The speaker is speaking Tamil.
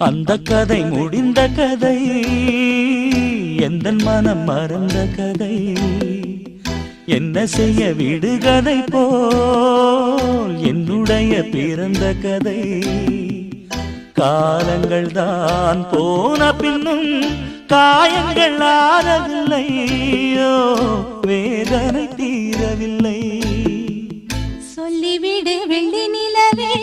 அந்த கதை முடிந்த கதை, எந்தன் மனம் மறந்த கதை. என்ன செய்ய விடுகதை போல் என்னுடைய பிறந்த கதை. காலங்கள் தான் போன பின்னும் காயங்கள் ஆறவில்லை, வேதனை தீரவில்லை. சொல்லிவிடு வெள்ளி நிலவே